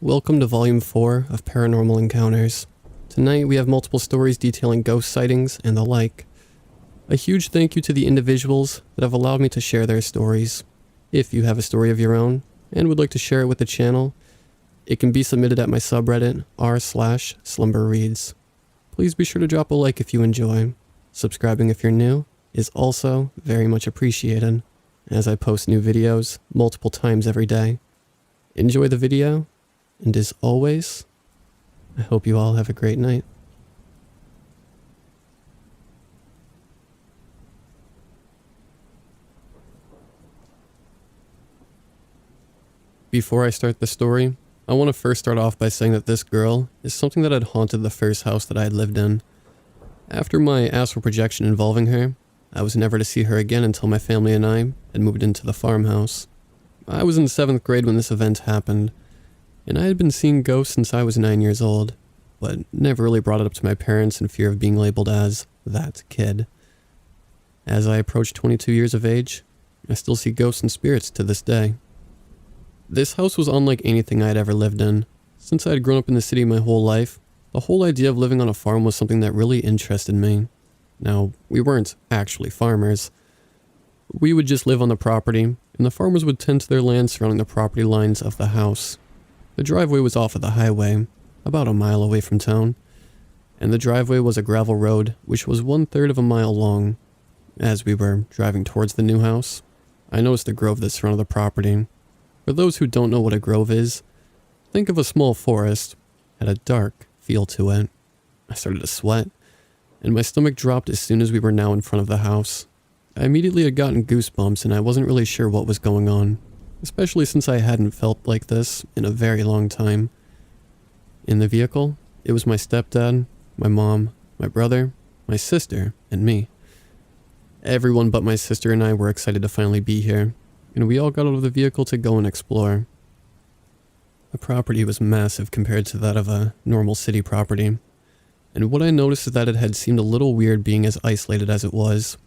Welcome to Volume 4 of Paranormal Encounters. Tonight we have multiple stories detailing ghost sightings and the like. A huge thank you to the individuals that have allowed me to share their stories. If you have a story of your own and would like to share it with the channel, it can be submitted at my subreddit r/slumberreads. Please be sure to drop a like if you enjoy. Subscribing if you're new is also very much appreciated, as I post new videos multiple times every day. Enjoy the video, and as always, I hope you all have a great night. Before I start the story, I want to first start off by saying that this girl is something that had haunted the first house that I had lived in. After my astral projection involving her, I was never to see her again until my family and I had moved into the farmhouse. I was in 7th grade when this event happened, and I had been seeing ghosts since I was 9 years old, but never really brought it up to my parents in fear of being labeled as that kid. As I approach 22 years of age, I still see ghosts and spirits to this day. This house was unlike anything I had ever lived in. Since I had grown up in the city my whole life, the whole idea of living on a farm was something that really interested me. Now, we weren't actually farmers. We would just live on the property, and the farmers would tend to their land surrounding the property lines of the house. The driveway was off of the highway, about a mile away from town, and the driveway was a gravel road which was 1/3 of a mile long. As we were driving towards the new house, I noticed the grove that surrounded the property. For those who don't know what a grove is, think of a small forest. It had a dark feel to it. I started to sweat, and my stomach dropped as soon as we were now in front of the house. I immediately had gotten goosebumps, and I wasn't really sure what was going on, especially since I hadn't felt like this in a very long time. In the vehicle, it was my stepdad, my mom, my brother, my sister, and me. Everyone but my sister and I were excited to finally be here, and we all got out of the vehicle to go and explore. The property was massive compared to that of a normal city property, and what I noticed is that it had seemed a little weird being as isolated as it was.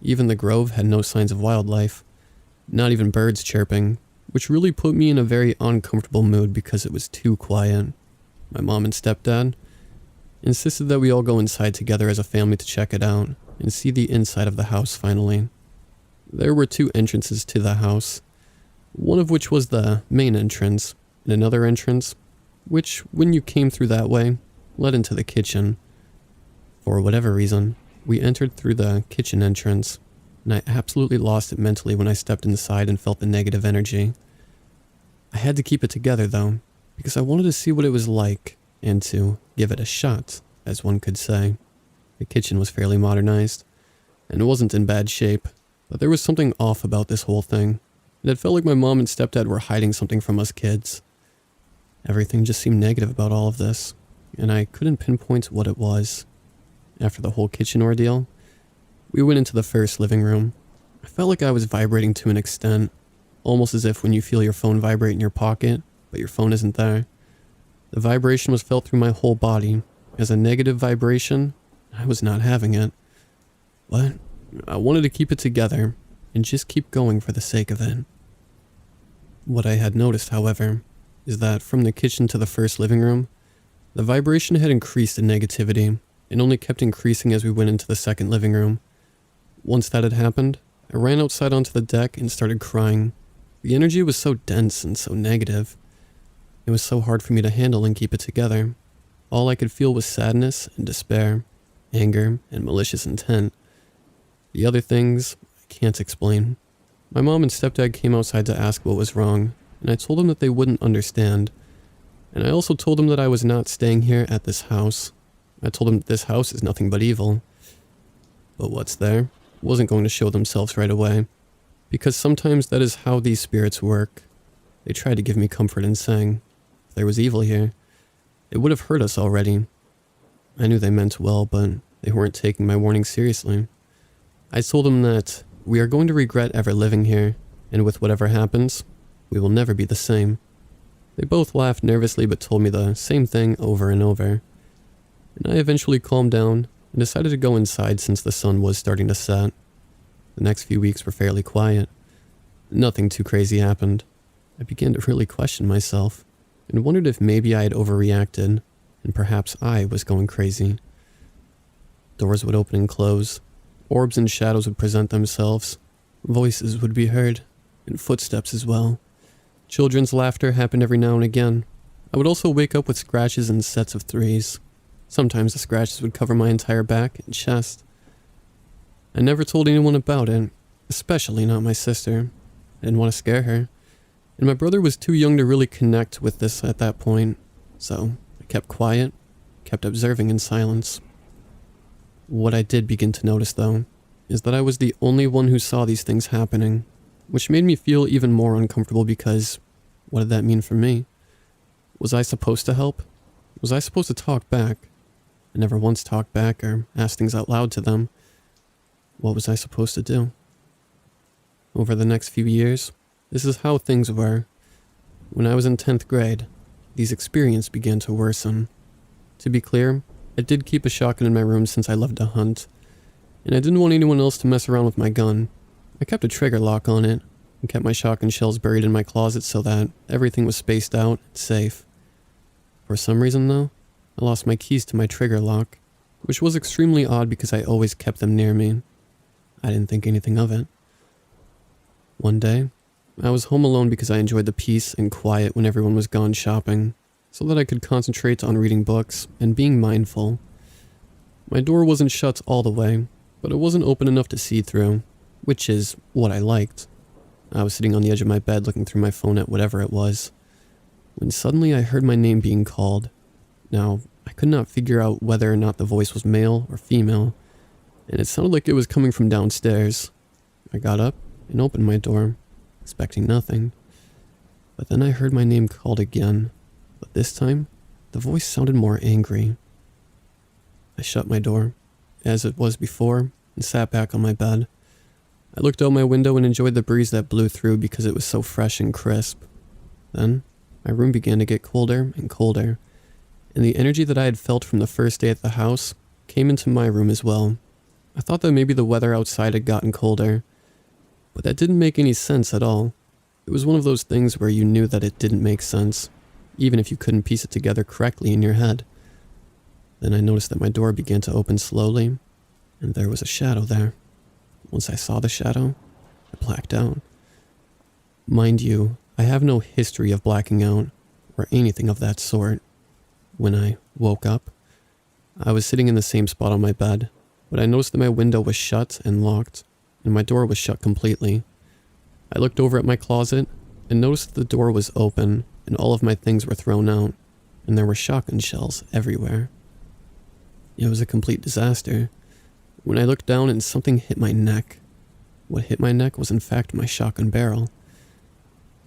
Even the grove had no signs of wildlife, not even birds chirping, which really put me in a very uncomfortable mood because it was too quiet. My mom and stepdad insisted that we all go inside together as a family to check it out and see the inside of the house finally. There were 2 entrances to the house, one of which was the main entrance, and another entrance, which, when you came through that way, led into the kitchen. For whatever reason, we entered through the kitchen entrance, and I absolutely lost it mentally when I stepped inside and felt the negative energy. I had to keep it together though, because I wanted to see what it was like, and to give it a shot, as one could say. The kitchen was fairly modernized, and it wasn't in bad shape, but there was something off about this whole thing, and it felt like my mom and stepdad were hiding something from us kids. Everything just seemed negative about all of this, and I couldn't pinpoint what it was. After the whole kitchen ordeal, we went into the first living room. I felt like I was vibrating to an extent, almost as if when you feel your phone vibrate in your pocket, but your phone isn't there. The vibration was felt through my whole body. As a negative vibration, I was not having it. But I wanted to keep it together and just keep going for the sake of it. What I had noticed, however, is that from the kitchen to the first living room, the vibration had increased in negativity and only kept increasing as we went into the second living room. Once that had happened, I ran outside onto the deck and started crying. The energy was so dense and so negative. It was so hard for me to handle and keep it together. All I could feel was sadness and despair, anger and malicious intent. The other things I can't explain. My mom and stepdad came outside to ask what was wrong, and I told them that they wouldn't understand. And I also told them that I was not staying here at this house. I told them that this house is nothing but evil. But what's there wasn't going to show themselves right away, because sometimes that is how these spirits work. They tried to give me comfort in saying, if there was evil here, it would have hurt us already. I knew they meant well, but they weren't taking my warning seriously. I told them that we are going to regret ever living here, and with whatever happens, we will never be the same. They both laughed nervously but told me the same thing over and over. And I eventually calmed down and decided to go inside since the sun was starting to set. The next few weeks were fairly quiet. Nothing too crazy happened. I began to really question myself. and wondered if maybe I had overreacted, and perhaps I was going crazy. Doors would open and close, orbs and shadows would present themselves, voices would be heard, and footsteps as well. Children's laughter happened every now and again. I would also wake up with scratches in sets of threes. Sometimes the scratches would cover my entire back and chest. I never told anyone about it, especially not my sister. I didn't want to scare her, and my brother was too young to really connect with this at that point, so I kept quiet, kept observing in silence. What I did begin to notice, though, is that I was the only one who saw these things happening, which made me feel even more uncomfortable because what did that mean for me? Was I supposed to help? Was I supposed to talk back? I never once talked back or asked things out loud to them. What was I supposed to do? Over the next few years, this is how things were. When I was in 10th grade, these experiences began to worsen. To be clear, I did keep a shotgun in my room since I loved to hunt, and I didn't want anyone else to mess around with my gun. I kept a trigger lock on it, and kept my shotgun shells buried in my closet so that everything was spaced out and safe. For some reason, though, I lost my keys to my trigger lock, which was extremely odd because I always kept them near me. I didn't think anything of it. One day, I was home alone because I enjoyed the peace and quiet when everyone was gone shopping, so that I could concentrate on reading books and being mindful. My door wasn't shut all the way, but it wasn't open enough to see through, which is what I liked. I was sitting on the edge of my bed looking through my phone at whatever it was, when suddenly I heard my name being called. Now, I could not figure out whether or not the voice was male or female, and it sounded like it was coming from downstairs. I got up and opened my door, expecting nothing. But then I heard my name called again, but this time, the voice sounded more angry. I shut my door, as it was before, and sat back on my bed. I looked out my window and enjoyed the breeze that blew through because it was so fresh and crisp. Then, my room began to get colder and colder, and the energy that I had felt from the first day at the house came into my room as well. I thought that maybe the weather outside had gotten colder, but that didn't make any sense at all. It was one of those things where you knew that it didn't make sense, even if you couldn't piece it together correctly in your head. Then I noticed that my door began to open slowly, and there was a shadow there. Once I saw the shadow, I blacked out. Mind you, I have no history of blacking out, or anything of that sort. When I woke up, I was sitting in the same spot on my bed, but I noticed that my window was shut and locked, and my door was shut completely. I looked over at my closet, and noticed that the door was open, and all of my things were thrown out, and there were shotgun shells everywhere. It was a complete disaster. When I looked down and something hit my neck. What hit my neck was in fact my shotgun barrel.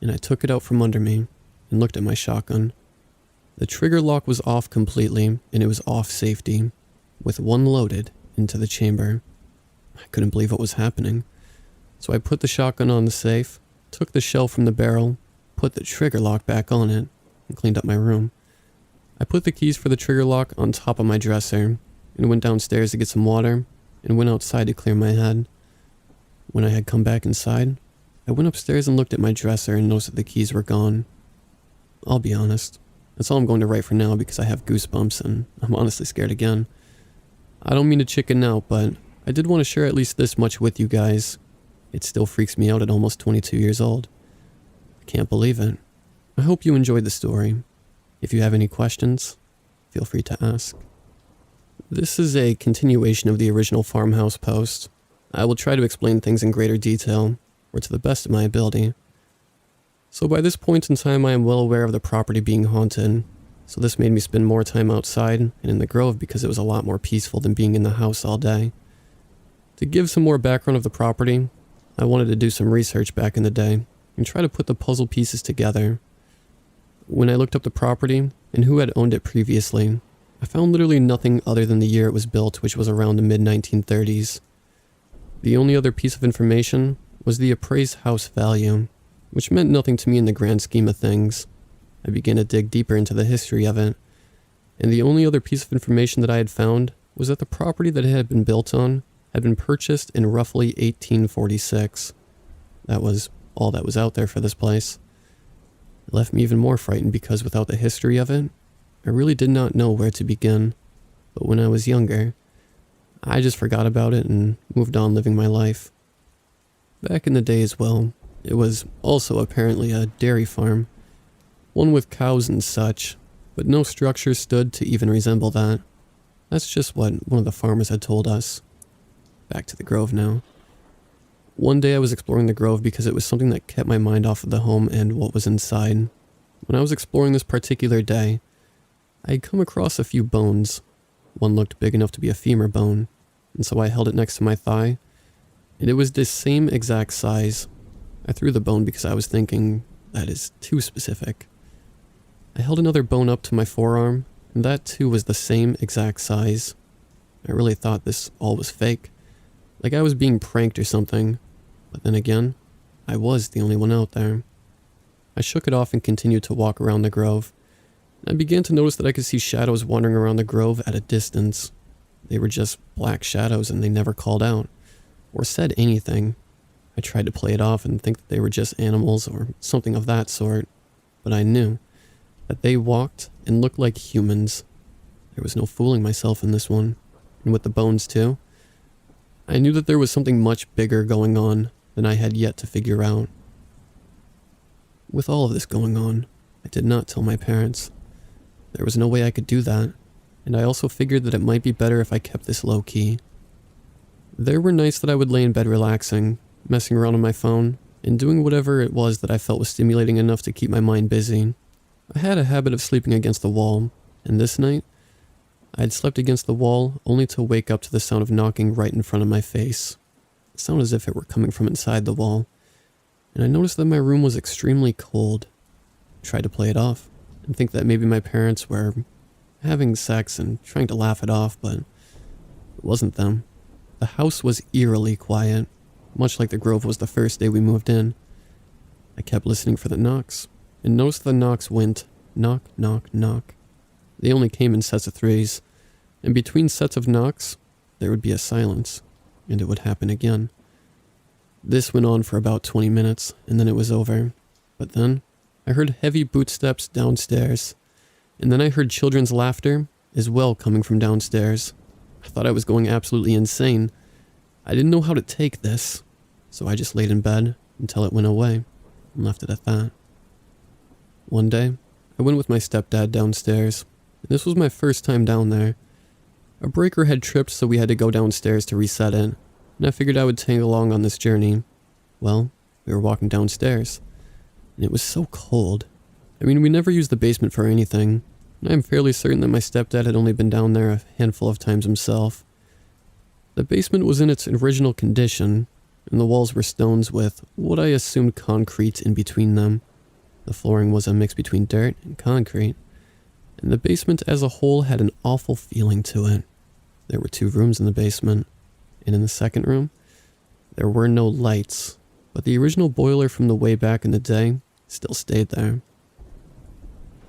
And I took it out from under me and looked at my shotgun. The trigger lock was off completely and it was off safety, with one loaded into the chamber. I couldn't believe what was happening. So I put the shotgun on the safe, took the shell from the barrel, put the trigger lock back on it, and cleaned up my room. I put the keys for the trigger lock on top of my dresser and went downstairs to get some water and went outside to clear my head. When I had come back inside, I went upstairs and looked at my dresser and noticed that the keys were gone. I'll be honest, that's all I'm going to write for now because I have goosebumps and I'm honestly scared again. I don't mean to chicken out, but I did want to share at least this much with you guys. It still freaks me out at almost 22 years old. I can't believe it. I hope you enjoyed the story. If you have any questions, feel free to ask. This is a continuation of the original farmhouse post. I will try to explain things in greater detail, or to the best of my ability. So by this point in time I am well aware of the property being haunted, so this made me spend more time outside and in the grove because it was a lot more peaceful than being in the house all day. To give some more background of the property, I wanted to do some research back in the day and try to put the puzzle pieces together. When I looked up the property and who had owned it previously, I found literally nothing other than the year it was built, which was around the mid-1930s. The only other piece of information was the appraised house value, which meant nothing to me in the grand scheme of things. I began to dig deeper into the history of it, and the only other piece of information that I had found was that the property that it had been built on had been purchased in roughly 1846. That was all that was out there for this place. It left me even more frightened because without the history of it, I really did not know where to begin. But when I was younger, I just forgot about it and moved on living my life. Back in the day as well, it was also apparently a dairy farm, one with cows and such, but no structure stood to even resemble that. That's just what one of the farmers had told us. Back to the grove now. One day I was exploring the grove because it was something that kept my mind off of the home and what was inside. When I was exploring this particular day, I had come across a few bones. One looked big enough to be a femur bone, and so I held it next to my thigh, and it was the same exact size. I threw the bone because I was thinking, that is too specific. I held another bone up to my forearm, and that too was the same exact size. I really thought this all was fake, like I was being pranked or something, but then again, I was the only one out there. I shook it off and continued to walk around the grove. I began to notice that I could see shadows wandering around the grove at a distance. They were just black shadows and they never called out, or said anything. I tried to play it off and think that they were just animals or something of that sort, but I knew that they walked and looked like humans. There was no fooling myself in this one, and with the bones too. I knew that there was something much bigger going on than I had yet to figure out. With all of this going on, I did not tell my parents. There was no way I could do that, and I also figured that it might be better if I kept this low-key. There were nights that I would lay in bed relaxing, messing around on my phone, and doing whatever it was that I felt was stimulating enough to keep my mind busy. I had a habit of sleeping against the wall, and this night, I had slept against the wall only to wake up to the sound of knocking right in front of my face. It sounded as if it were coming from inside the wall, and I noticed that my room was extremely cold. I tried to play it off, and think that maybe my parents were having sex and trying to laugh it off, but it wasn't them. The house was eerily quiet, much like the grove was the first day we moved in. I kept listening for the knocks, and noticed the knocks went knock, knock, knock. They only came in sets of threes, and between sets of knocks, there would be a silence, and it would happen again. This went on for about 20 minutes, and then it was over. But then, I heard heavy bootsteps downstairs, and then I heard children's laughter as well coming from downstairs. I thought I was going absolutely insane. I didn't know how to take this, so I just laid in bed until it went away and left it at that. One day, I went with my stepdad downstairs, and this was my first time down there. A breaker had tripped, so we had to go downstairs to reset it, and I figured I would tag along on this journey. Well, we were walking downstairs, and it was so cold. I mean, we never used the basement for anything, and I'm fairly certain that my stepdad had only been down there a handful of times himself. The basement was in its original condition, and the walls were stones with what I assumed concrete in between them. The flooring was a mix between dirt and concrete, and the basement as a whole had an awful feeling to it. There were 2 rooms in the basement, and in the second room, there were no lights, but the original boiler from the way back in the day still stayed there.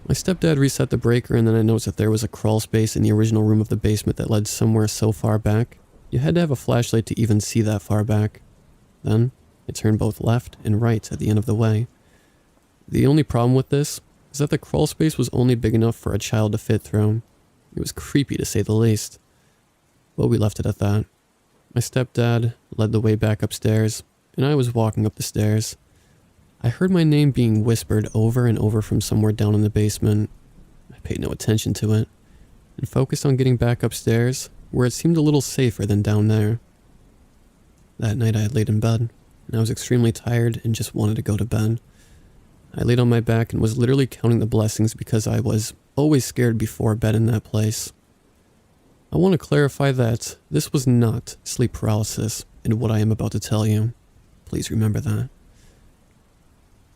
My stepdad reset the breaker, and then I noticed that there was a crawl space in the original room of the basement that led somewhere so far back, you had to have a flashlight to even see that far back. Then, it turned both left and right at the end of the way. The only problem with this is that the crawl space was only big enough for a child to fit through. It was creepy to say the least. But we left it at that. My stepdad led the way back upstairs, and I was walking up the stairs. I heard my name being whispered over and over from somewhere down in the basement. I paid no attention to it, and focused on getting back upstairs, where it seemed a little safer than down there. That night I had laid in bed, and I was extremely tired and just wanted to go to bed. I laid on my back and was literally counting the blessings because I was always scared before bed in that place. I want to clarify that this was not sleep paralysis in what I am about to tell you. Please remember that.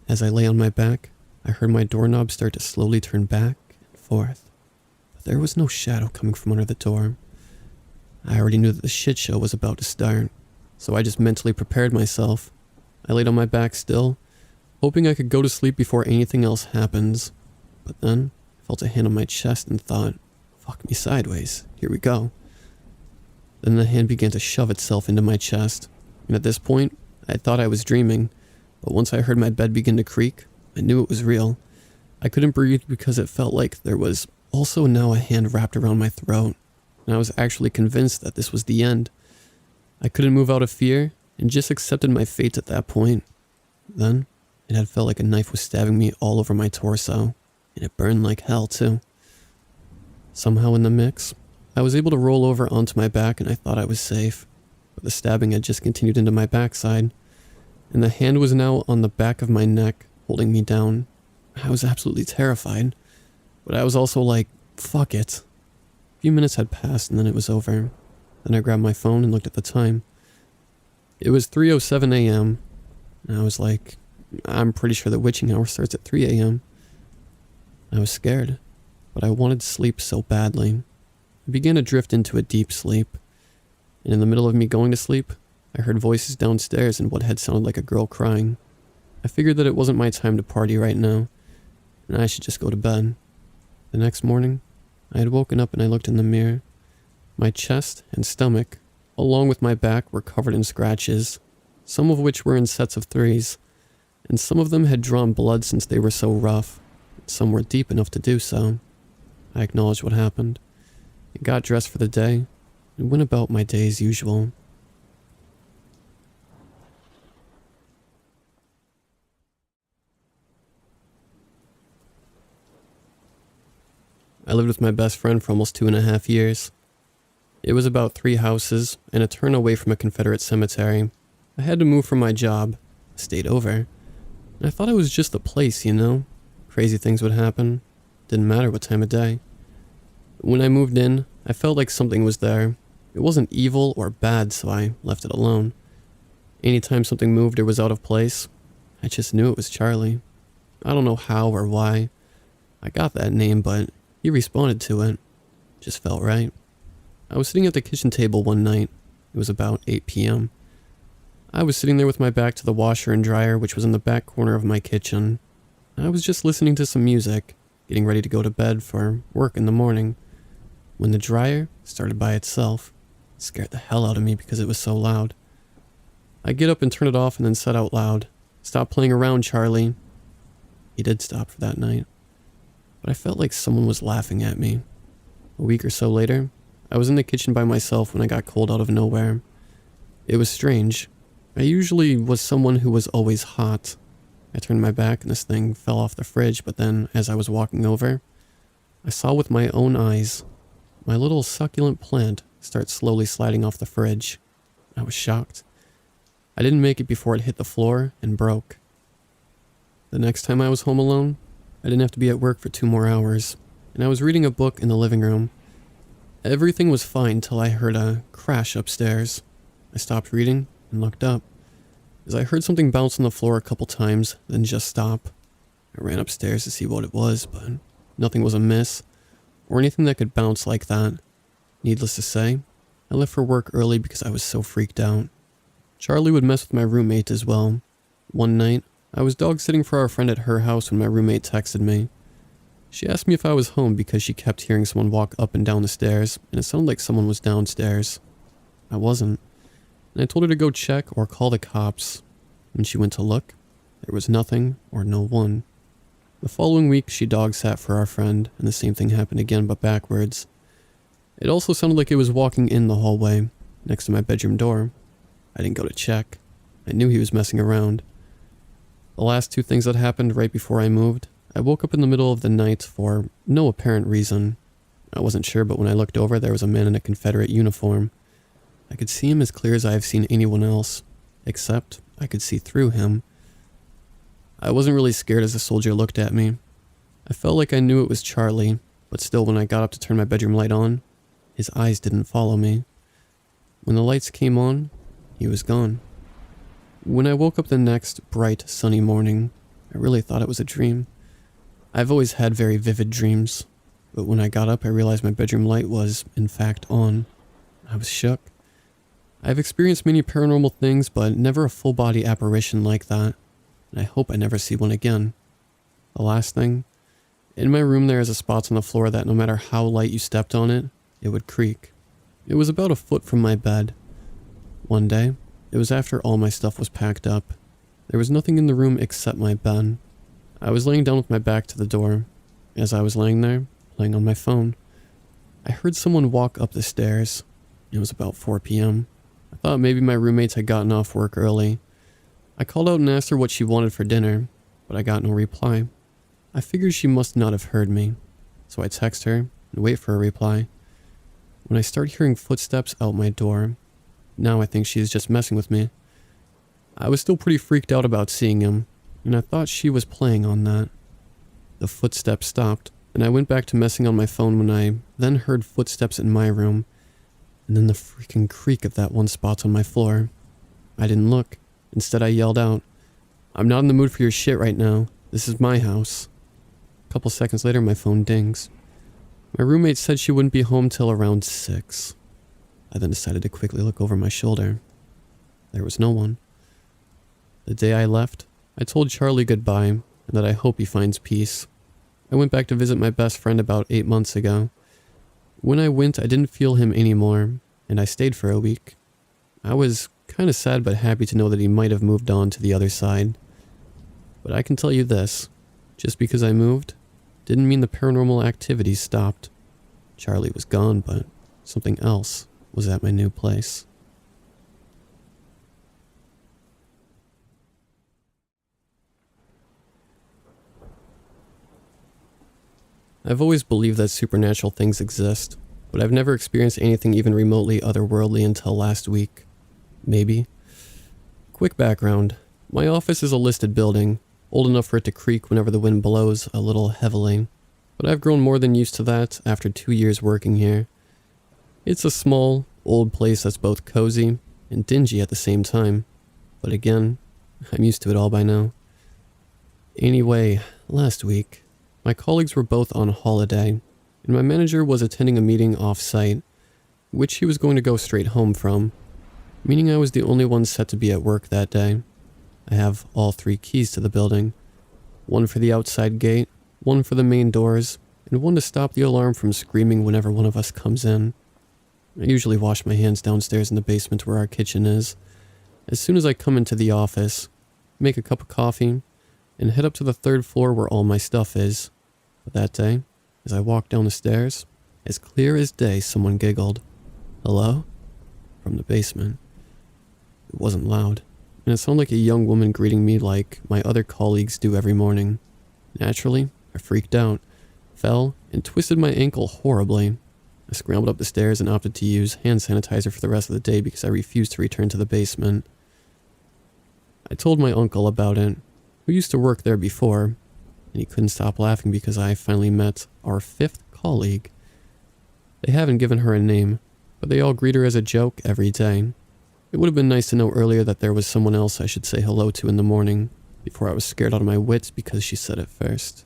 As I lay on my back, I heard my doorknob start to slowly turn back and forth, but there was no shadow coming from under the door. I already knew that the shit show was about to start, so I just mentally prepared myself. I laid on my back still, hoping I could go to sleep before anything else happens, but then I felt a hand on my chest and thought, fuck me sideways, here we go. Then the hand began to shove itself into my chest, and at this point, I thought I was dreaming, but once I heard my bed begin to creak, I knew it was real. I couldn't breathe because it felt like there was also now a hand wrapped around my throat, and I was actually convinced that this was the end. I couldn't move out of fear and just accepted my fate at that point. Then, it had felt like a knife was stabbing me all over my torso, and it burned like hell too. Somehow in the mix, I was able to roll over onto my back and I thought I was safe, but the stabbing had just continued into my backside, and the hand was now on the back of my neck, holding me down. I was absolutely terrified, but I was also like, fuck it. A few minutes had passed and then it was over. Then I grabbed my phone and looked at the time. It was 3:07 a.m. and I was like, I'm pretty sure the witching hour starts at 3 a.m. I was scared, but I wanted sleep so badly. I began to drift into a deep sleep, and in the middle of me going to sleep, I heard voices downstairs and what had sounded like a girl crying. I figured that it wasn't my time to party right now, and I should just go to bed. The next morning, I had woken up and I looked in the mirror. My chest and stomach, along with my back, were covered in scratches, some of which were in sets of 3s, and some of them had drawn blood since they were so rough. Some were deep enough to do so. I acknowledged what happened, and got dressed for the day, and went about my day as usual. I lived with my best friend for almost 2.5 years. It was about 3 houses and a turn away from a Confederate cemetery. I had to move for my job. I stayed over. And I thought it was just a place, you know? Crazy things would happen. Didn't matter what time of day. When I moved in, I felt like something was there. It wasn't evil or bad, so I left it alone. Anytime something moved or was out of place, I just knew it was Charlie. I don't know how or why. I got that name, but he responded to it. Just felt right. I was sitting at the kitchen table one night. It was about 8 p.m. I was sitting there with my back to the washer and dryer, which was in the back corner of my kitchen. I was just listening to some music, getting ready to go to bed for work in the morning, when the dryer started by itself. It scared the hell out of me because it was so loud. I get up and turn it off and then said out loud, "Stop playing around, Charlie." He did stop for that night, but I felt like someone was laughing at me. A week or so later, I was in the kitchen by myself when I got cold out of nowhere. It was strange. I usually was someone who was always hot. I turned my back and this thing fell off the fridge, but then as I was walking over, I saw with my own eyes my little succulent plant start slowly sliding off the fridge. I was shocked. I didn't make it before it hit the floor and broke. The next time I was home alone, I didn't have to be at work for 2 more hours, and I was reading a book in the living room. Everything was fine till I heard a crash upstairs. I stopped reading and looked up, as I heard something bounce on the floor a couple times, then just stop. I ran upstairs to see what it was, but nothing was amiss, or anything that could bounce like that. Needless to say, I left for work early because I was so freaked out. Charlie would mess with my roommate as well. One night, I was dog sitting for our friend at her house when my roommate texted me. She asked me if I was home because she kept hearing someone walk up and down the stairs, and it sounded like someone was downstairs. I wasn't, and I told her to go check or call the cops. When she went to look, there was nothing or no one. The following week, she dog sat for our friend, and the same thing happened again but backwards. It also sounded like it was walking in the hallway, next to my bedroom door. I didn't go to check. I knew he was messing around. The last 2 things that happened right before I moved, I woke up in the middle of the night for no apparent reason. I wasn't sure, but when I looked over, there was a man in a Confederate uniform. I could see him as clear as I have seen anyone else, except I could see through him. I wasn't really scared as the soldier looked at me. I felt like I knew it was Charlie, but still when I got up to turn my bedroom light on, his eyes didn't follow me. When the lights came on, he was gone. When I woke up the next bright, sunny morning, I really thought it was a dream. I've always had very vivid dreams, but when I got up I realized my bedroom light was, in fact, on. I was shook. I've experienced many paranormal things, but never a full-body apparition like that, and I hope I never see one again. The last thing, in my room there is a spot on the floor that no matter how light you stepped on it, it would creak. It was about a foot from my bed. One day, it was after all my stuff was packed up. There was nothing in the room except my bed. I was laying down with my back to the door. As I was laying there, playing on my phone, I heard someone walk up the stairs. It was about 4 p.m. I thought maybe my roommates had gotten off work early. I called out and asked her what she wanted for dinner, but I got no reply. I figured she must not have heard me, so I text her and wait for a reply. When I start hearing footsteps out my door, now I think she is just messing with me. I was still pretty freaked out about seeing him, and I thought she was playing on that. The footsteps stopped, and I went back to messing on my phone when I then heard footsteps in my room, and then the freaking creak of that one spot on my floor. I didn't look. Instead, I yelled out, "I'm not in the mood for your shit right now. This is my house." A couple seconds later, my phone dings. My roommate said she wouldn't be home till around 6. I then decided to quickly look over my shoulder. There was no one. The day I left, I told Charlie goodbye and that I hope he finds peace. I went back to visit my best friend about 8 months ago. When I went, I didn't feel him anymore, and I stayed for a week. I was kind of sad but happy to know that he might have moved on to the other side. But I can tell you this, just because I moved, didn't mean the paranormal activity stopped. Charlie was gone, but something else was at my new place. I've always believed that supernatural things exist, but I've never experienced anything even remotely otherworldly until last week. Maybe. Quick background. My office is a listed building, old enough for it to creak whenever the wind blows a little heavily, but I've grown more than used to that after 2 years working here. It's a small, old place that's both cozy and dingy at the same time, but again, I'm used to it all by now. Anyway, last week, my colleagues were both on holiday, and my manager was attending a meeting off-site, which he was going to go straight home from, meaning I was the only one set to be at work that day. I have all 3 keys to the building, one for the outside gate, one for the main doors, and one to stop the alarm from screaming whenever one of us comes in. I usually wash my hands downstairs in the basement where our kitchen is. As soon as I come into the office, make a cup of coffee, and head up to the 3rd floor where all my stuff is. But that day, as I walked down the stairs, as clear as day, someone giggled. "Hello?" From the basement. It wasn't loud, and it sounded like a young woman greeting me like my other colleagues do every morning. Naturally, I freaked out, fell, and twisted my ankle horribly. I scrambled up the stairs and opted to use hand sanitizer for the rest of the day because I refused to return to the basement. I told my uncle about it, who used to work there before, and he couldn't stop laughing because I finally met our 5th colleague. They haven't given her a name, but they all greet her as a joke every day. It would have been nice to know earlier that there was someone else I should say hello to in the morning, before I was scared out of my wits because she said it first.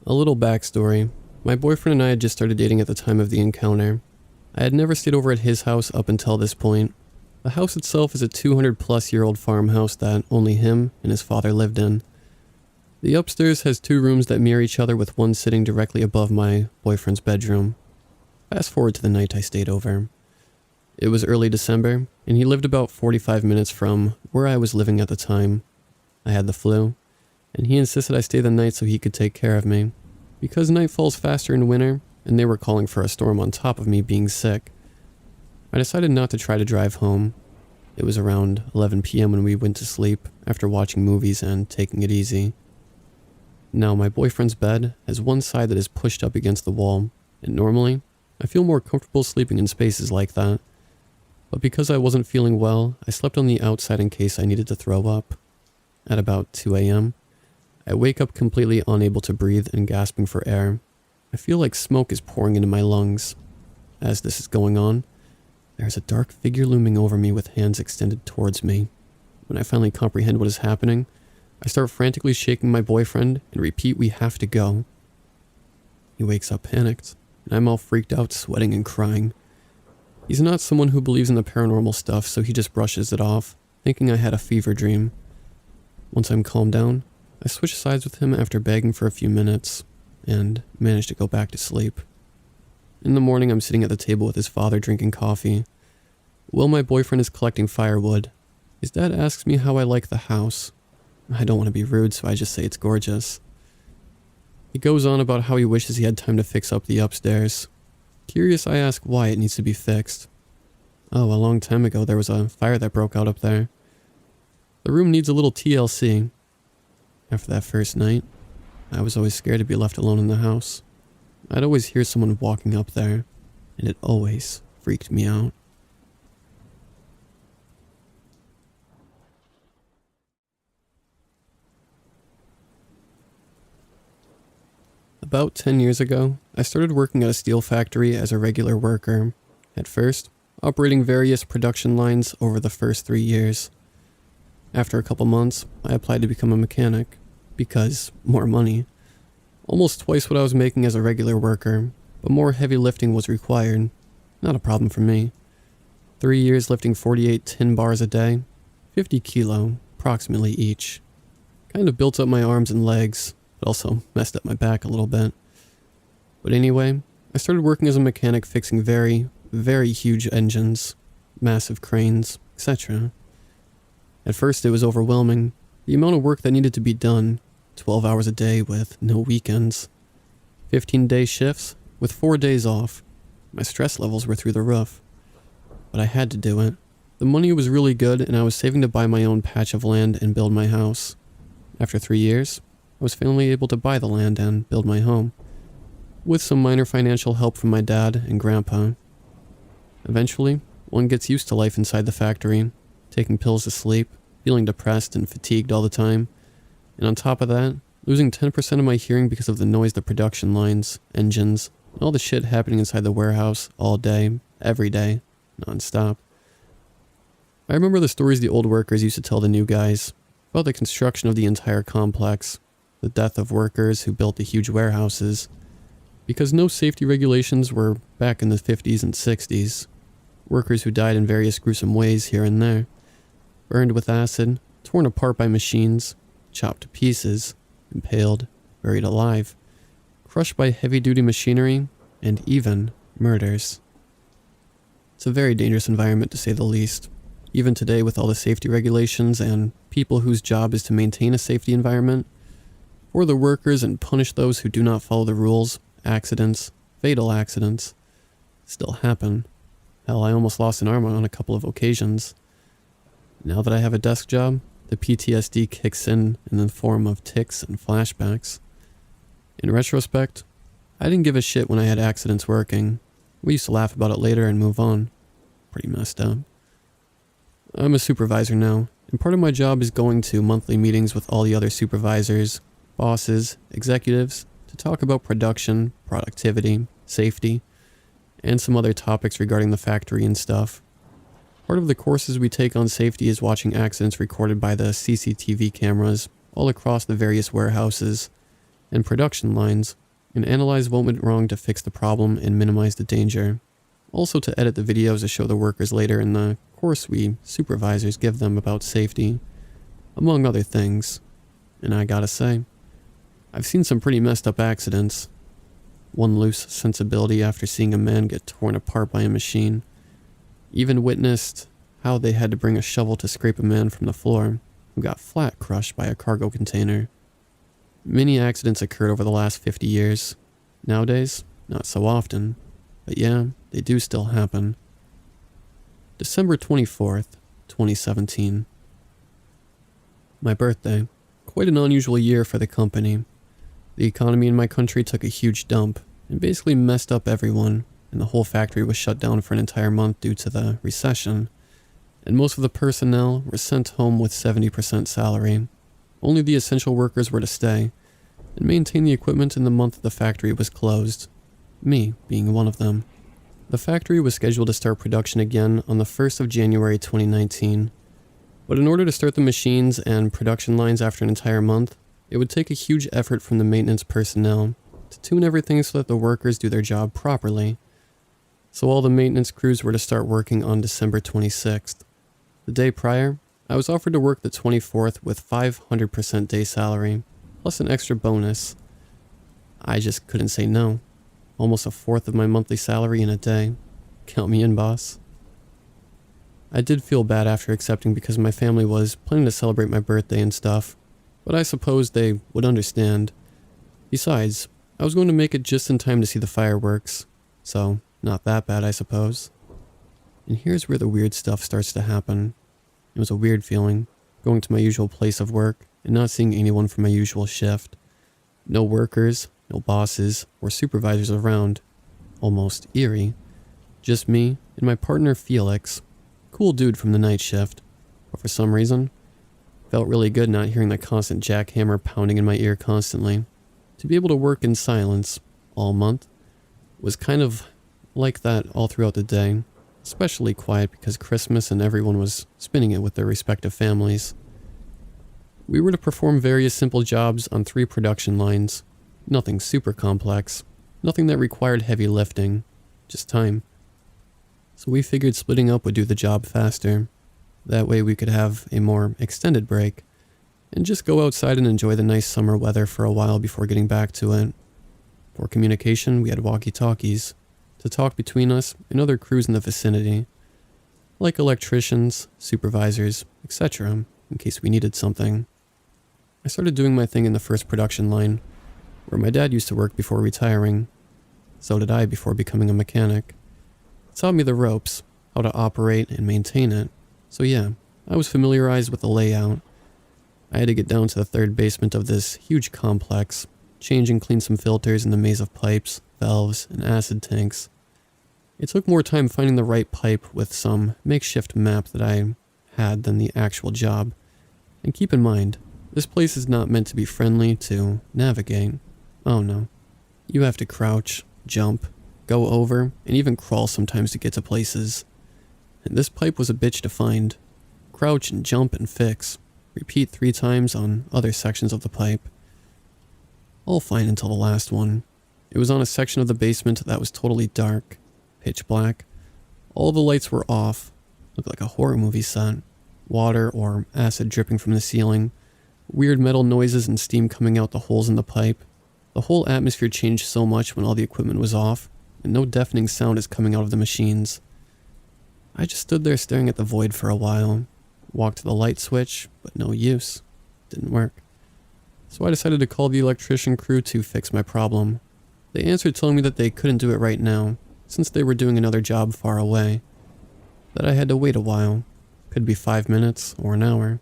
A little backstory. My boyfriend and I had just started dating at the time of the encounter. I had never stayed over at his house up until this point. The house itself is a 200-plus-year-old farmhouse that only him and his father lived in. The upstairs has 2 rooms that mirror each other with one sitting directly above my boyfriend's bedroom. Fast forward to the night I stayed over. It was early December, and he lived about 45 minutes from where I was living at the time. I had the flu, and he insisted I stay the night so he could take care of me. Because night falls faster in winter, and they were calling for a storm on top of me being sick, I decided not to try to drive home. It was around 11 p.m. when we went to sleep after watching movies and taking it easy. Now, my boyfriend's bed has one side that is pushed up against the wall, and normally, I feel more comfortable sleeping in spaces like that. But because I wasn't feeling well, I slept on the outside in case I needed to throw up. At about 2 a.m., I wake up completely unable to breathe and gasping for air. I feel like smoke is pouring into my lungs. As this is going on, there is a dark figure looming over me with hands extended towards me. When I finally comprehend what is happening, I start frantically shaking my boyfriend and repeat, "We have to go." He wakes up panicked, and I'm all freaked out, sweating and crying. He's not someone who believes in the paranormal stuff, so he just brushes it off, thinking I had a fever dream. Once I'm calmed down, I switch sides with him after begging for a few minutes, and manage to go back to sleep. In the morning, I'm sitting at the table with his father drinking coffee. Will, my boyfriend, is collecting firewood. His dad asks me how I like the house. I don't want to be rude, so I just say it's gorgeous. He goes on about how he wishes he had time to fix up the upstairs. Curious, I ask why it needs to be fixed. Oh, a long time ago there was a fire that broke out up there. The room needs a little TLC. After that first night, I was always scared to be left alone in the house. I'd always hear someone walking up there, and it always freaked me out. About 10 years ago, I started working at a steel factory as a regular worker. At first, operating various production lines over the first 3 years. After a couple months, I applied to become a mechanic, because more money. Almost twice what I was making as a regular worker, but more heavy lifting was required. Not a problem for me. 3 years lifting 48 tin bars a day, 50 kilo, approximately each. Kind of built up my arms and legs, but also messed up my back a little bit. But anyway, I started working as a mechanic fixing very, very huge engines, massive cranes, etc. At first it was overwhelming, the amount of work that needed to be done, 12 hours a day with no weekends, 15-day shifts with 4 days off. My stress levels were through the roof. But I had to do it. The money was really good and I was saving to buy my own patch of land and build my house. After 3 years, I was finally able to buy the land and build my home, with some minor financial help from my dad and grandpa. Eventually, one gets used to life inside the factory, taking pills to sleep, feeling depressed and fatigued all the time, and on top of that, losing 10% of my hearing because of the noise the production lines, engines, and all the shit happening inside the warehouse all day, every day, non-stop. I remember the stories the old workers used to tell the new guys about the construction of the entire complex, the death of workers who built the huge warehouses, because no safety regulations were back in the 50s and 60s. Workers who died in various gruesome ways here and there, burned with acid, torn apart by machines, chopped to pieces, impaled, buried alive, crushed by heavy-duty machinery, and even murders. It's a very dangerous environment to say the least. Even today with all the safety regulations and people whose job is to maintain a safety environment, for the workers and punish those who do not follow the rules, accidents, fatal accidents, still happen. Hell, I almost lost an arm on a couple of occasions. Now that I have a desk job, the PTSD kicks in the form of tics and flashbacks. In retrospect, I didn't give a shit when I had accidents working. We used to laugh about it later and move on. Pretty messed up. I'm a supervisor now, and part of my job is going to monthly meetings with all the other supervisors, bosses, executives, to talk about production, productivity, safety, and some other topics regarding the factory and stuff. Part of the courses we take on safety is watching accidents recorded by the CCTV cameras all across the various warehouses and production lines, and analyze what went wrong to fix the problem and minimize the danger. Also to edit the videos to show the workers later in the course we supervisors give them about safety, among other things. And I gotta say, I've seen some pretty messed up accidents. One loose sensibility after seeing a man get torn apart by a machine. Even witnessed how they had to bring a shovel to scrape a man from the floor who got flat crushed by a cargo container. Many accidents occurred over the last 50 years. Nowadays, not so often. But yeah, they do still happen. December 24th, 2017. My birthday. Quite an unusual year for the company. The economy in my country took a huge dump and basically messed up everyone, and the whole factory was shut down for an entire month due to the recession, and most of the personnel were sent home with 70% salary. Only the essential workers were to stay and maintain the equipment in the month the factory was closed, me being one of them. The factory was scheduled to start production again on the 1st of January 2019, but in order to start the machines and production lines after an entire month, it would take a huge effort from the maintenance personnel to tune everything so that the workers do their job properly. So all the maintenance crews were to start working on December 26th. The day prior, I was offered to work the 24th with 500% day salary, plus an extra bonus. I just couldn't say no. almost a fourth of my monthly salary in a day. Count me in, boss. I did feel bad after accepting because my family was planning to celebrate my birthday and stuff, but I suppose they would understand. Besides, I was going to make it just in time to see the fireworks, so not that bad, I suppose. And here's where the weird stuff starts to happen. It was a weird feeling, going to my usual place of work and not seeing anyone from my usual shift. No workers, no bosses, or supervisors around. Almost eerie. Just me and my partner Felix. Cool dude from the night shift. But for some reason, felt really good not hearing the constant jackhammer pounding in my ear constantly. To be able to work in silence all month was kind of like that all throughout the day. Especially quiet because Christmas and everyone was spending it with their respective families. We were to perform various simple jobs on 3 production lines. Nothing super complex. Nothing that required heavy lifting. Just time. So we figured splitting up would do the job faster. That way we could have a more extended break and just go outside and enjoy the nice summer weather for a while before getting back to it. For communication, we had walkie-talkies to talk between us and other crews in the vicinity, like electricians, supervisors, etc., in case we needed something. I started doing my thing in the first production line, where my dad used to work before retiring. So did I before becoming a mechanic. It taught me the ropes, how to operate and maintain it. So yeah, I was familiarized with the layout. I had to get down to the 3rd basement of this huge complex, change and clean some filters in the maze of pipes, valves, and acid tanks. It took more time finding the right pipe with some makeshift map that I had than the actual job. And keep in mind, this place is not meant to be friendly to navigate. Oh no. You have to crouch, jump, go over, and even crawl sometimes to get to places. And this pipe was a bitch to find. Crouch and jump and fix. Repeat 3 times on other sections of the pipe. All fine until the last one. It was on a section of the basement that was totally dark, pitch black. All the lights were off, looked like a horror movie set. Water or acid dripping from the ceiling, weird metal noises and steam coming out the holes in the pipe. The whole atmosphere changed so much when all the equipment was off, and no deafening sound is coming out of the machines. I just stood there staring at the void for a while, walked to the light switch, but no use. Didn't work. So I decided to call the electrician crew to fix my problem. They answered telling me that they couldn't do it right now, since they were doing another job far away. That I had to wait a while. Could be 5 minutes or an hour.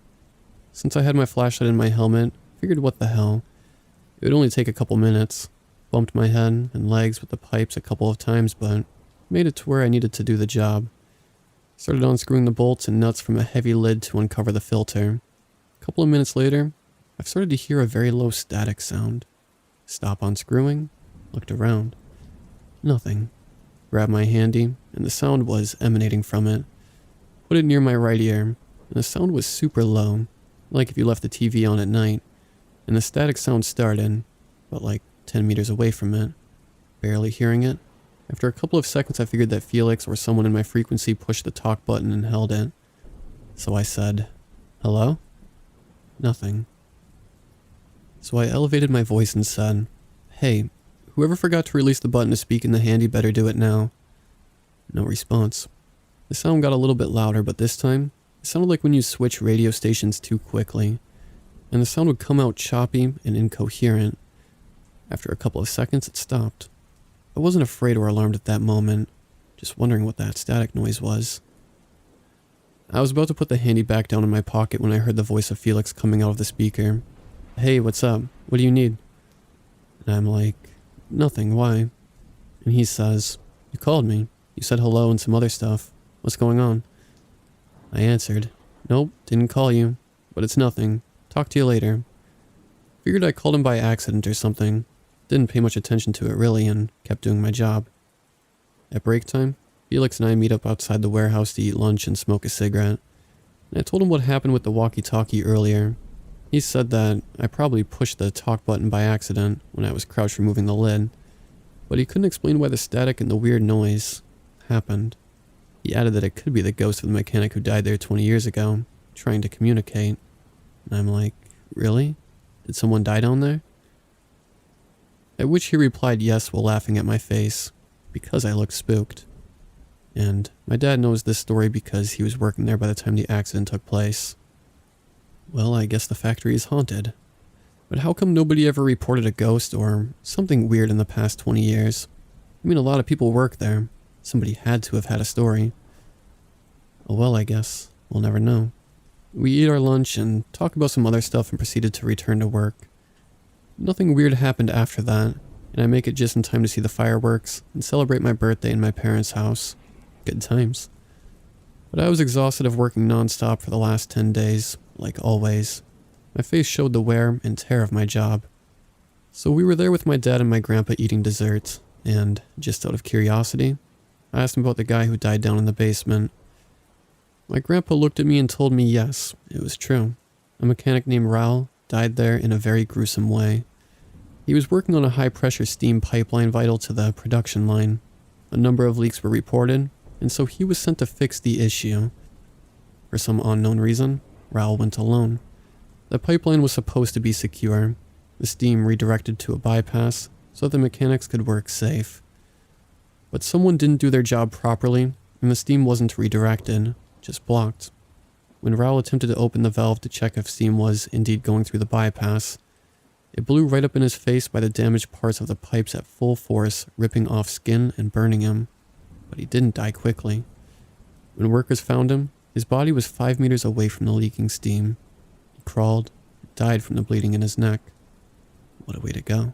Since I had my flashlight in my helmet, figured what the hell. It would only take a couple minutes. Bumped my head and legs with the pipes a couple of times, but made it to where I needed to do the job. Started unscrewing the bolts and nuts from a heavy lid to uncover the filter. A couple of minutes later, I've started to hear a very low static sound. Stop unscrewing, looked around. Nothing. Grabbed my handy, and the sound was emanating from it. Put it near my right ear, and the sound was super low, like if you left the TV on at night, and the static sound started, but like 10 meters away from it. Barely hearing it. After a couple of seconds, I figured that Felix or someone in my frequency pushed the talk button and held it. So I said, "Hello?" Nothing. So I elevated my voice and said, "Hey, whoever forgot to release the button to speak in the handy better do it now." No response. The sound got a little bit louder, but this time, it sounded like when you switch radio stations too quickly, and the sound would come out choppy and incoherent. After a couple of seconds, it stopped. I wasn't afraid or alarmed at that moment, just wondering what that static noise was. I was about to put the handy back down in my pocket when I heard the voice of Felix coming out of the speaker. "Hey, what's up? What do you need?" And I'm like, "Nothing, why?" And he says, "You called me. You said hello and some other stuff. What's going on?" I answered, "Nope, didn't call you, but it's nothing. Talk to you later." Figured I called him by accident or something. Didn't pay much attention to it really and kept doing my job. At break time, Felix and I meet up outside the warehouse to eat lunch and smoke a cigarette. And I told him what happened with the walkie-talkie earlier. He said that I probably pushed the talk button by accident when I was crouched removing the lid, but he couldn't explain why the static and the weird noise happened. He added that it could be the ghost of the mechanic who died there 20 years ago, trying to communicate. And I'm like, really? Did someone die down there? At which he replied yes while laughing at my face, because I looked spooked. And my dad knows this story because he was working there by the time the accident took place. Well, I guess the factory is haunted. But how come nobody ever reported a ghost or something weird in the past 20 years? I mean, a lot of people work there. Somebody had to have had a story. Oh well, I guess. We'll never know. We eat our lunch and talk about some other stuff and proceeded to return to work. Nothing weird happened after that, and I make it just in time to see the fireworks and celebrate my birthday in my parents' house. Good times. But I was exhausted of working non-stop for the last 10 days, like always. My face showed the wear and tear of my job. So we were there with my dad and my grandpa eating dessert, and, just out of curiosity, I asked him about the guy who died down in the basement. My grandpa looked at me and told me yes, it was true. A mechanic named Raul died there in a very gruesome way. He was working on a high-pressure steam pipeline vital to the production line. A number of leaks were reported, and so he was sent to fix the issue. For some unknown reason, Raul went alone. The pipeline was supposed to be secure, the steam redirected to a bypass so that the mechanics could work safe. But someone didn't do their job properly, and the steam wasn't redirected, just blocked. When Raul attempted to open the valve to check if steam was indeed going through the bypass, it blew right up in his face by the damaged parts of the pipes at full force, ripping off skin and burning him. But he didn't die quickly. When workers found him, his body was 5 meters away from the leaking steam. He crawled and died from the bleeding in his neck. What a way to go.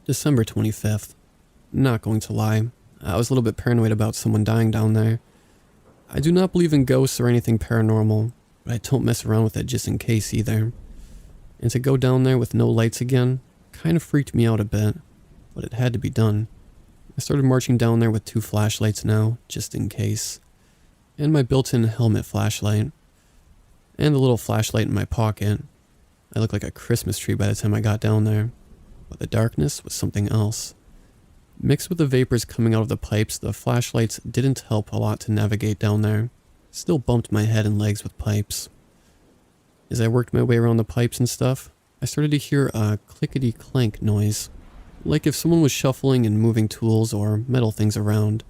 December 25th. Not going to lie, I was a little bit paranoid about someone dying down there. I do not believe in ghosts or anything paranormal, but I don't mess around with it just in case either. And to go down there with no lights again kind of freaked me out a bit, but it had to be done. I started marching down there with 2 flashlights now, just in case. And my built-in helmet flashlight. And the little flashlight in my pocket. I looked like a Christmas tree by the time I got down there. But the darkness was something else. Mixed with the vapors coming out of the pipes, the flashlights didn't help a lot to navigate down there. Still bumped my head and legs with pipes. As I worked my way around the pipes and stuff, I started to hear a clickety-clank noise. Like if someone was shuffling and moving tools or metal things around.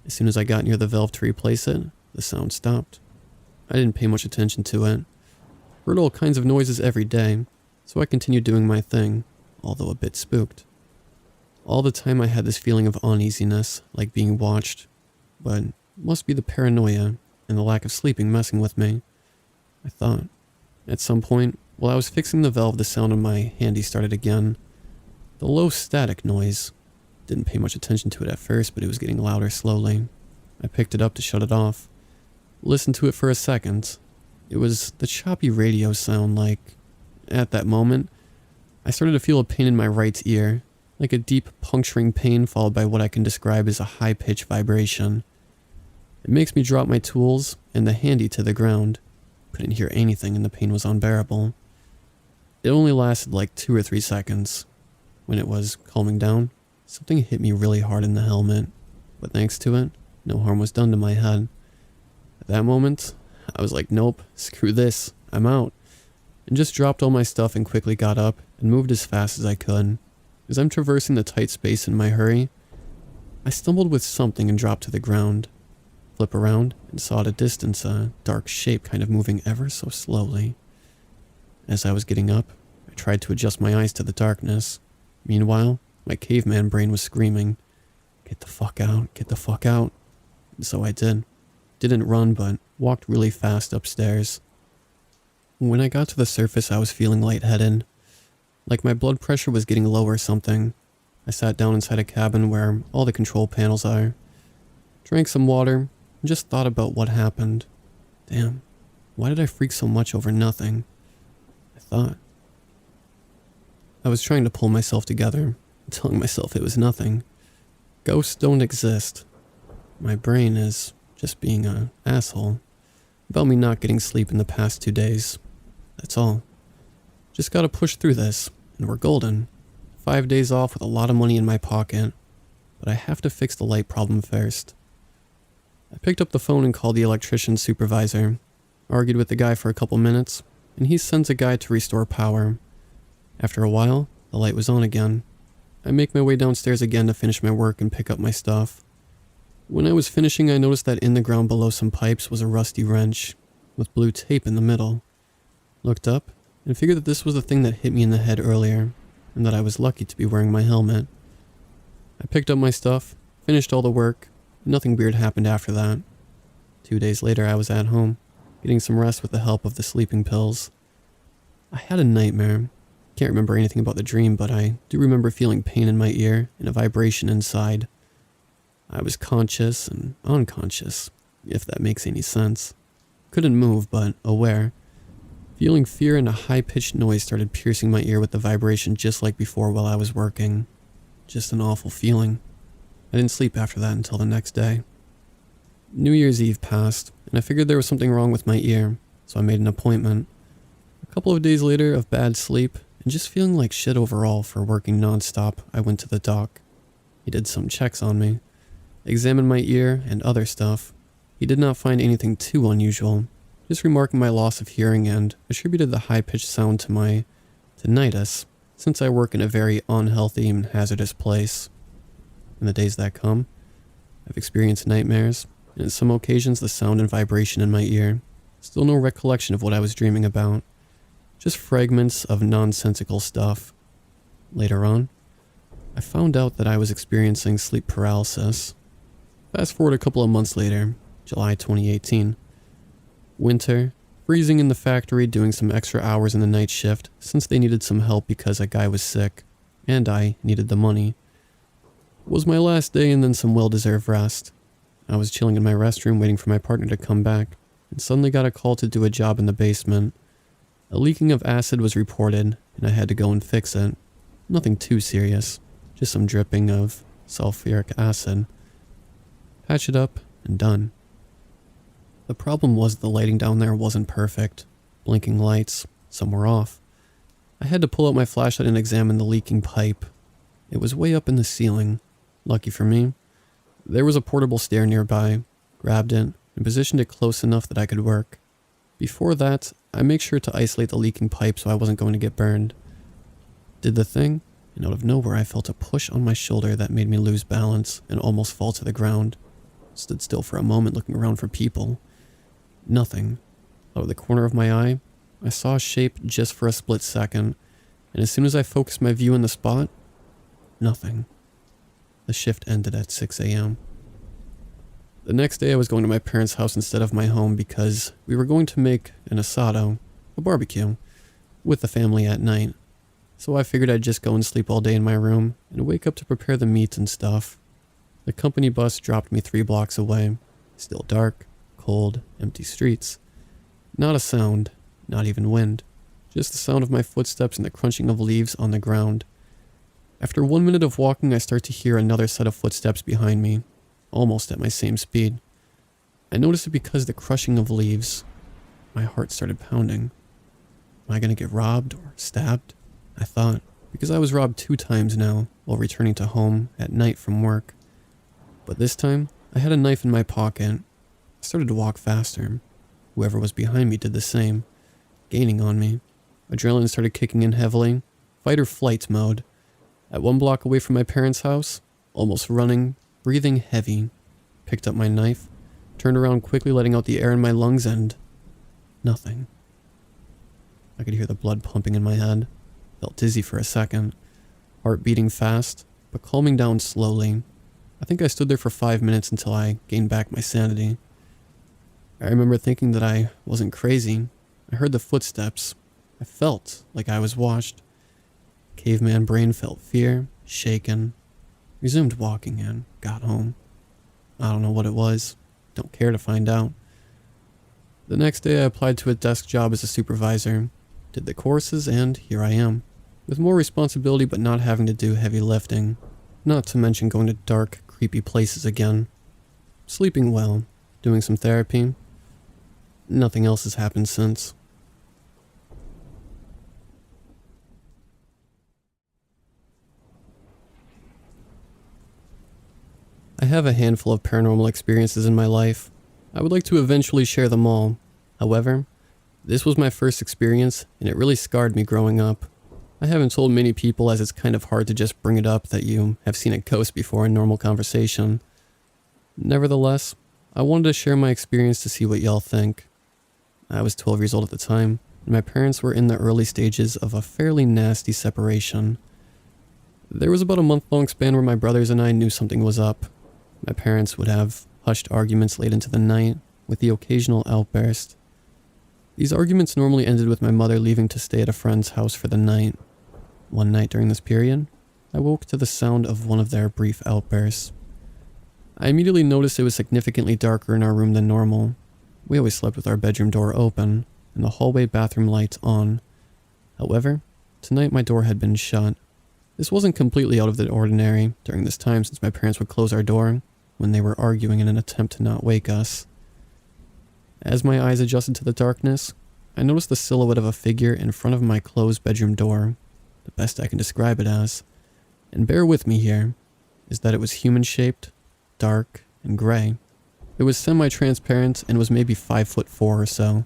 As soon as I got near the valve to replace it, the sound stopped. I didn't pay much attention to it. Heard all kinds of noises every day, so I continued doing my thing, although a bit spooked. All the time I had this feeling of uneasiness, like being watched, but it must be the paranoia and the lack of sleeping messing with me, I thought. At some point, while I was fixing the valve, the sound on my handy started again. The low static noise. Didn't pay much attention to it at first, but it was getting louder slowly. I picked it up to shut it off. Listened to it for a second. It was the choppy radio sound like... At that moment, I started to feel a pain in my right ear, like a deep puncturing pain followed by what I can describe as a high-pitched vibration. It makes me drop my tools and the handy to the ground. Couldn't hear anything and the pain was unbearable. It only lasted like 2 or 3 seconds. When it was calming down, something hit me really hard in the helmet, but thanks to it, no harm was done to my head. At that moment, I was like, nope, screw this, I'm out, and just dropped all my stuff and quickly got up and moved as fast as I could. As I'm traversing the tight space in my hurry, I stumbled with something and dropped to the ground. Flip around and saw at a distance a dark shape kind of moving ever so slowly. As I was getting up, I tried to adjust my eyes to the darkness. Meanwhile, my caveman brain was screaming, "Get the fuck out, get the fuck out." And so I did. Didn't run, but walked really fast upstairs. When I got to the surface, I was feeling lightheaded. Like my blood pressure was getting low or something. I sat down inside a cabin where all the control panels are. Drank some water, and just thought about what happened. Damn, why did I freak so much over nothing? I thought. I was trying to pull myself together, telling myself it was nothing. Ghosts don't exist. My brain is just being an asshole about me not getting sleep in the past 2 days. That's all. Just gotta push through this, and we're golden. 5 days off with a lot of money in my pocket, but I have to fix the light problem first. I picked up the phone and called the electrician supervisor, argued with the guy for a couple minutes, and he sends a guy to restore power. After a while, The light was on again. I make my way downstairs again to finish my work and pick up my stuff. When I was finishing, I noticed that in the ground below some pipes was a rusty wrench with blue tape in the middle. Looked up and figured that this was the thing that hit me in the head earlier, and that I was lucky to be wearing my helmet. I picked up my stuff, finished all the work, and nothing weird happened after that. 2 days later, I was at home, getting some rest with the help of the sleeping pills. I had a nightmare. Can't remember anything about the dream, but I do remember feeling pain in my ear and a vibration inside. I was conscious and unconscious, if that makes any sense. Couldn't move, but aware. Feeling fear and a high-pitched noise started piercing my ear with the vibration just like before while I was working. Just an awful feeling. I didn't sleep after that until the next day. New Year's Eve passed, and I figured there was something wrong with my ear, so I made an appointment. A couple of days later of bad sleep, and just feeling like shit overall for working non-stop, I went to the doc. He did some checks on me, examined my ear and other stuff. He did not find anything too unusual, just remarking my loss of hearing and attributed the high-pitched sound to my tinnitus, since I work in a very unhealthy and hazardous place. In the days that come, I've experienced nightmares, and on some occasions the sound and vibration in my ear. Still no recollection of what I was dreaming about. Just fragments of nonsensical stuff. Later on, I found out that I was experiencing sleep paralysis. Fast forward a couple of months later, July 2018. Winter, freezing in the factory, doing some extra hours in the night shift since they needed some help because a guy was sick, and I needed the money. It was my last day and then some well-deserved rest. I was chilling in my restroom waiting for my partner to come back, and suddenly got a call to do a job in the basement. A leaking of acid was reported, and I had to go and fix it. Nothing too serious, just some dripping of sulfuric acid. Patch it up, and done. The problem was the lighting down there wasn't perfect. Blinking lights, some were off. I had to pull out my flashlight and examine the leaking pipe. It was way up in the ceiling. Lucky for me, there was a portable stair nearby. Grabbed it and positioned it close enough that I could work. Before that, I make sure to isolate the leaking pipe so I wasn't going to get burned. Did the thing, and out of nowhere I felt a push on my shoulder that made me lose balance and almost fall to the ground. Stood still for a moment looking around for people. Nothing. Out of the corner of my eye, I saw a shape just for a split second, and as soon as I focused my view in the spot, nothing. The shift ended at 6 a.m. The next day I was going to my parents' house instead of my home because we were going to make an asado, a barbecue, with the family at night. So I figured I'd just go and sleep all day in my room and wake up to prepare the meat and stuff. The company bus dropped me 3 blocks away. Still dark, cold, empty streets. Not a sound, not even wind. Just the sound of my footsteps and the crunching of leaves on the ground. After 1 minute of walking, I start to hear another set of footsteps behind me, almost at my same speed. I noticed it because the crushing of leaves. My heart started pounding. Am I gonna get robbed or stabbed? I thought, because I was robbed 2 times now while returning to home at night from work. But this time, I had a knife in my pocket. I started to walk faster. Whoever was behind me did the same, gaining on me. Adrenaline started kicking in heavily. Fight or flight mode. At 1 block away from my parents' house, almost running, breathing heavy, picked up my knife, turned around quickly letting out the air in my lungs and nothing. I could hear the blood pumping in my head. Felt dizzy for a second. Heart beating fast, but calming down slowly. I think I stood there for 5 minutes until I gained back my sanity. I remember thinking that I wasn't crazy. I heard the footsteps. I felt like I was watched. Caveman brain felt fear, shaken. Resumed walking and got home. I don't know what it was. Don't care to find out. The next day I applied to a desk job as a supervisor. Did the courses and here I am. With more responsibility but not having to do heavy lifting. Not to mention going to dark, creepy places again. Sleeping well. Doing some therapy. Nothing else has happened since. I have a handful of paranormal experiences in my life. I would like to eventually share them all. However, this was my first experience and it really scarred me growing up. I haven't told many people as it's kind of hard to just bring it up that you have seen a ghost before in normal conversation. Nevertheless, I wanted to share my experience to see what y'all think. I was 12 years old at the time, and my parents were in the early stages of a fairly nasty separation. There was about a month-long span where my brothers and I knew something was up. My parents would have hushed arguments late into the night, with the occasional outburst. These arguments normally ended with my mother leaving to stay at a friend's house for the night. One night during this period, I woke to the sound of one of their brief outbursts. I immediately noticed it was significantly darker in our room than normal. We always slept with our bedroom door open, and the hallway bathroom lights on. However, tonight my door had been shut. This wasn't completely out of the ordinary during this time since my parents would close our door when they were arguing in an attempt to not wake us. As my eyes adjusted to the darkness, I noticed the silhouette of a figure in front of my closed bedroom door, the best I can describe it as. And bear with me here, is that it was human-shaped, dark, and gray. It was semi-transparent and was maybe 5'4" or so.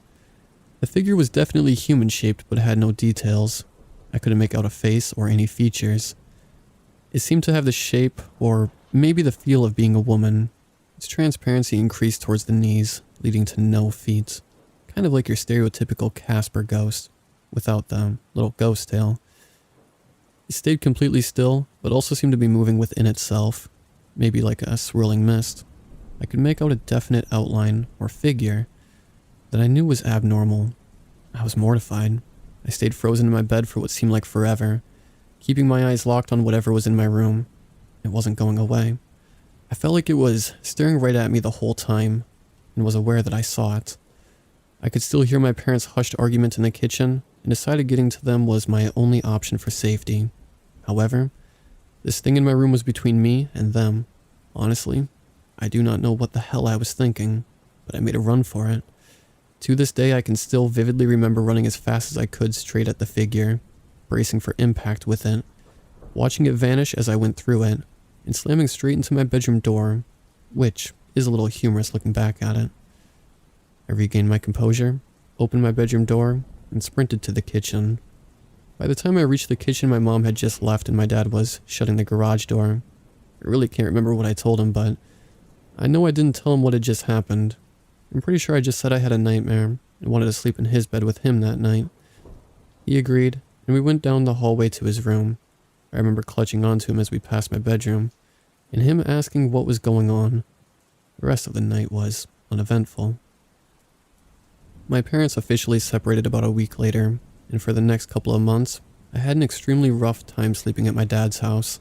The figure was definitely human-shaped but had no details. I couldn't make out a face or any features. It seemed to have the shape, or maybe the feel of being a woman. Its transparency increased towards the knees, leading to no feet. Kind of like your stereotypical Casper ghost, without the little ghost tail. It stayed completely still, but also seemed to be moving within itself, maybe like a swirling mist. I could make out a definite outline, or figure, that I knew was abnormal. I was mortified. I stayed frozen in my bed for what seemed like forever, keeping my eyes locked on whatever was in my room. It wasn't going away. I felt like it was staring right at me the whole time, and was aware that I saw it. I could still hear my parents' hushed argument in the kitchen, and decided getting to them was my only option for safety. However, this thing in my room was between me and them. Honestly, I do not know what the hell I was thinking, but I made a run for it. To this day, I can still vividly remember running as fast as I could straight at the figure, bracing for impact with it, watching it vanish as I went through it, and slamming straight into my bedroom door, which is a little humorous looking back at it. I regained my composure, opened my bedroom door, and sprinted to the kitchen. By the time I reached the kitchen, my mom had just left and my dad was shutting the garage door. I really can't remember what I told him, but I know I didn't tell him what had just happened. I'm pretty sure I just said I had a nightmare and wanted to sleep in his bed with him that night. He agreed, and we went down the hallway to his room. I remember clutching onto him as we passed my bedroom, and him asking what was going on. The rest of the night was uneventful. My parents officially separated about a week later, and for the next couple of months, I had an extremely rough time sleeping at my dad's house.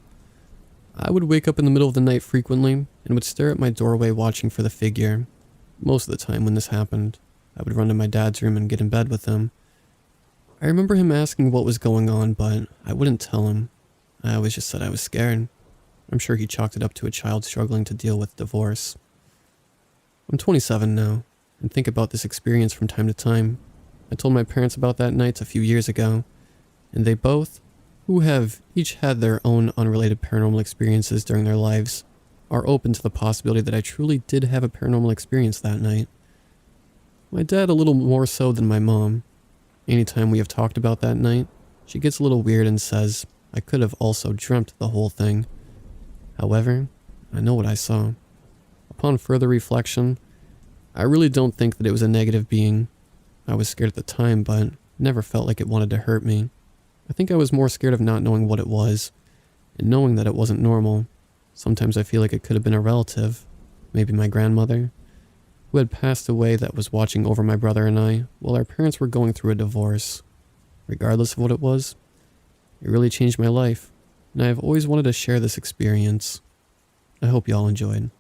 I would wake up in the middle of the night frequently, and would stare at my doorway watching for the figure. Most of the time when this happened, I would run to my dad's room and get in bed with him. I remember him asking what was going on, but I wouldn't tell him. I always just said I was scared. I'm sure he chalked it up to a child struggling to deal with divorce. I'm 27 now, and think about this experience from time to time. I told my parents about that night a few years ago, and they both, who have each had their own unrelated paranormal experiences during their lives, are open to the possibility that I truly did have a paranormal experience that night. My dad a little more so than my mom. Anytime we have talked about that night, she gets a little weird and says I could have also dreamt the whole thing. However, I know what I saw. Upon further reflection, I really don't think that it was a negative being. I was scared at the time, but never felt like it wanted to hurt me. I think I was more scared of not knowing what it was, and knowing that it wasn't normal. Sometimes I feel like it could have been a relative, maybe my grandmother, who had passed away that was watching over my brother and I while our parents were going through a divorce. Regardless of what it was, it really changed my life, and I have always wanted to share this experience. I hope y'all enjoyed.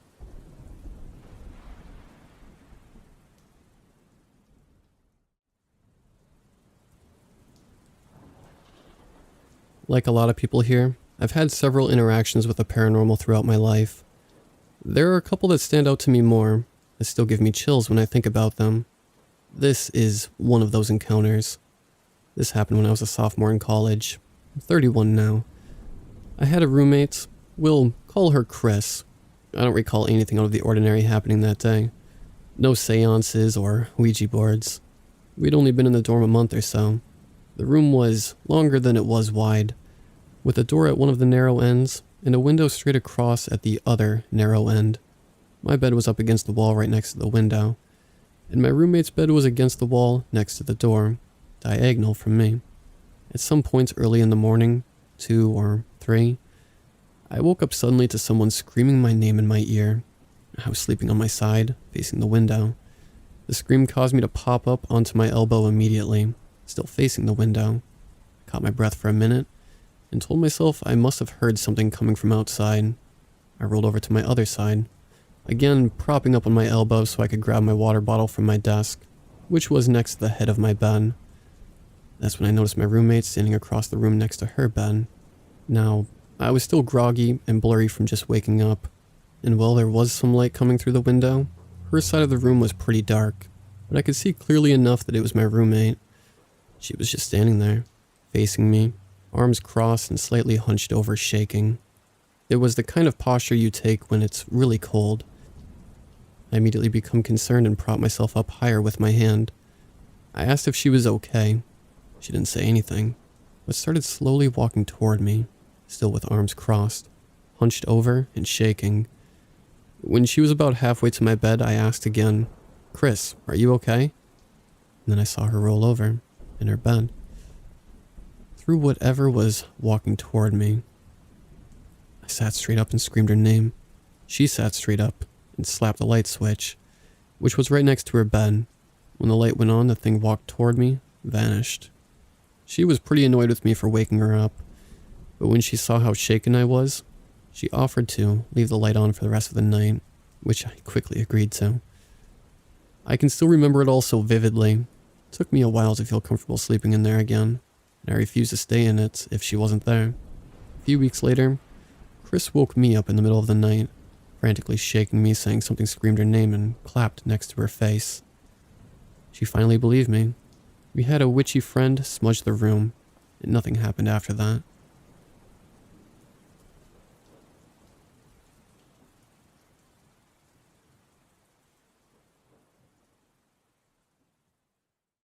Like a lot of people here, I've had several interactions with the paranormal throughout my life. There are a couple that stand out to me more, that still give me chills when I think about them. This is one of those encounters. This happened when I was a sophomore in college. I'm 31 now. I had a roommate, we'll call her Chris. I don't recall anything out of the ordinary happening that day. No seances or Ouija boards. We'd only been in the dorm a month or so. The room was longer than it was wide, with a door at one of the narrow ends and a window straight across at the other narrow end. My bed was up against the wall right next to the window, and my roommate's bed was against the wall next to the door, diagonal from me. At some points early in the morning, 2 or 3, I woke up suddenly to someone screaming my name in my ear. I was sleeping on my side, facing the window. The scream caused me to pop up onto my elbow immediately, still facing the window. I caught my breath for a minute and told myself I must have heard something coming from outside. I rolled over to my other side, again propping up on my elbow so I could grab my water bottle from my desk, which was next to the head of my bed. That's when I noticed my roommate standing across the room next to her bed. Now, I was still groggy and blurry from just waking up, and while there was some light coming through the window, her side of the room was pretty dark, but I could see clearly enough that it was my roommate. She was just standing there, facing me, arms crossed and slightly hunched over, shaking. It was the kind of posture you take when it's really cold. I immediately become concerned and prop myself up higher with my hand. I asked if she was okay. She didn't say anything, but started slowly walking toward me, still with arms crossed, hunched over and shaking. When she was about halfway to my bed, I asked again, "Chris, are you okay?" And then I saw her roll over in her bed. Through whatever was walking toward me, I sat straight up and screamed her name. She sat straight up and slapped the light switch, which was right next to her bed. When the light went on, the thing walked toward me, vanished. She was pretty annoyed with me for waking her up, but when she saw how shaken I was, she offered to leave the light on for the rest of the night, which I quickly agreed to. I can still remember it all so vividly. It took me a while to feel comfortable sleeping in there again, and I refused to stay in it if she wasn't there. A few weeks later, Chris woke me up in the middle of the night, frantically shaking me, saying something screamed her name and clapped next to her face. She finally believed me. We had a witchy friend smudge the room, and nothing happened after that.